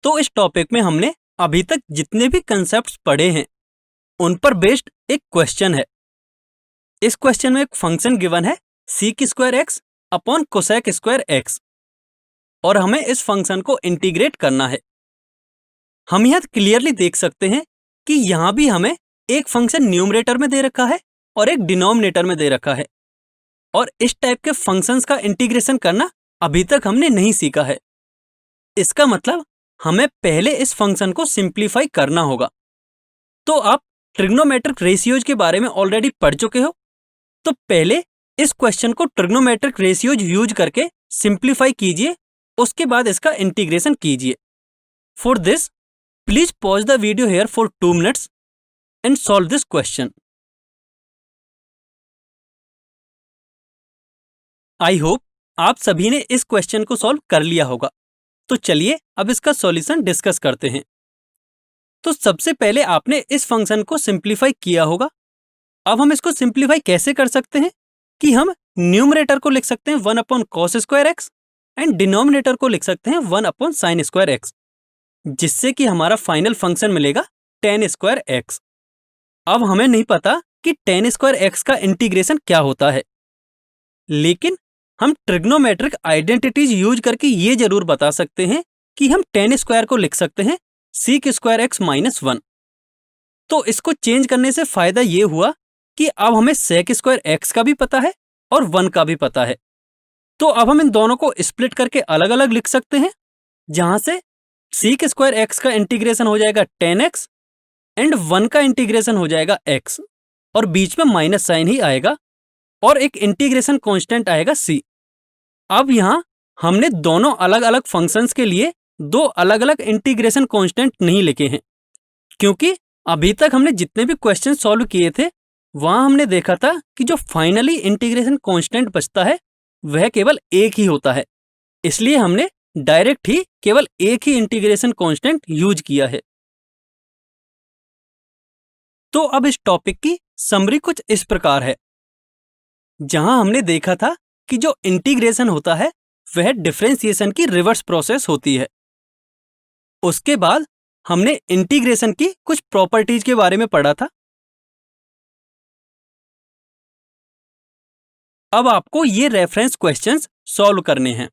तो इस टॉपिक में हमने अभी तक जितने भी कंसेप्ट्स पढ़े हैं उन पर बेस्ड एक क्वेश्चन है। इस क्वेश्चन में एक फंक्शन गिवन है sec square x upon cosec square x और हमें इस फंक्शन को इंटीग्रेट करना है। हम यहाँ क्लियरली देख सकते हैं कि यहाँ भी हमें एक फंक्शन न्यूमरेटर में दे रखा है और एक डिनोमिनेटर में दे रखा है और इस टाइप के फंक्शंस का इंटीग्रेशन करना अभी तक हमने नहीं सीखा है। इसका मतलब हमें पहले इस फंक्शन को सिंप्लीफाई करना होगा। तो आप ट्रिग्नोमेट्रिक रेशियोज के बारे में ऑलरेडी पढ़ चुके हो, तो पहले इस क्वेश्चन को ट्रिग्नोमेट्रिक रेशियोज यूज करके सिंप्लीफाई कीजिए, उसके बाद इसका इंटीग्रेशन कीजिए। For this please pause the video here for 2 minutes and solve this question. I hope आप सभी ने इस क्वेश्चन को सॉल्व कर लिया होगा। तो चलिए अब इसका सॉल्यूशन डिस्कस करते हैं। तो सबसे पहले आपने इस फंक्शन को सिंप्लीफाई किया होगा। अब हम इसको सिंप्लीफाई कैसे कर सकते हैं कि हम न्यूमरेटर को लिख सकते हैं 1 upon cos square x and denominator को लिख सकते हैं 1 अपॉन साइन स्क्वायर एक्स, जिससे कि हमारा फाइनल फंक्शन मिलेगा tan स्क्वायर एक्स। अब हमें नहीं पता कि tan स्क्वायर एक्स का इंटीग्रेशन क्या होता है, लेकिन हम ट्रिग्नोमेट्रिक आइडेंटिटीज यूज करके ये जरूर बता सकते हैं कि हम tan स्क्वायर को लिख सकते हैं sec स्क्वायर एक्स माइनस 1। तो इसको चेंज करने से फायदा ये हुआ कि अब हमें sec स्क्वायर एक्स का भी पता है और 1 का भी पता है। तो अब हम इन दोनों को स्प्लिट करके अलग अलग लिख सकते हैं, जहां से sec स्क्वायर एक्स का इंटीग्रेशन हो जाएगा tan x एंड 1 का इंटीग्रेशन हो जाएगा x और बीच में माइनस साइन ही आएगा और एक इंटीग्रेशन कांस्टेंट आएगा c। अब यहाँ हमने दोनों अलग अलग फंक्शंस के लिए 2 अलग अलग इंटीग्रेशन कांस्टेंट नहीं लिखे हैं, क्योंकि अभी तक हमने जितने भी क्वेश्चन सॉल्व किए थे वहां हमने देखा था कि जो फाइनली इंटीग्रेशन कांस्टेंट बचता है वह केवल एक ही होता है। इसलिए हमने डायरेक्ट ही केवल एक ही इंटीग्रेशन कांस्टेंट यूज किया है। तो अब इस टॉपिक की समरी कुछ इस प्रकार है। जहां हमने देखा था कि जो इंटीग्रेशन होता है वह डिफरेंशिएशन की रिवर्स प्रोसेस होती है। उसके बाद हमने इंटीग्रेशन की कुछ प्रॉपर्टीज के बारे में पढ़ा था। अब आपको ये रेफरेंस क्वेश्चंस सॉल्व करने हैं।